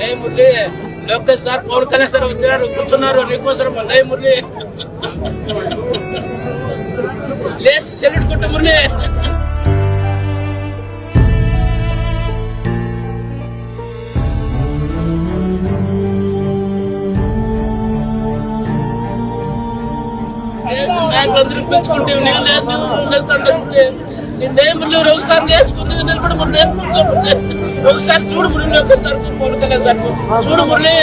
జై Murali. Lokesh sir, Pawan Kalyan sir వచ్చినారు, కూర్చున్నారు నీకోసం. జై మురళి. లేస్ సెల్యూట్ కొట్టు మురళి. నాయకులందరూ పిలుచుకుంటే నేను లేదు ఒకసారి నేర్చుకుంటే నిలబడి మురళి. ఒకసారి చూడు మురళి, ఒకసారి పవన్ కళ్యాణ్ సార్ చూడు మురళి.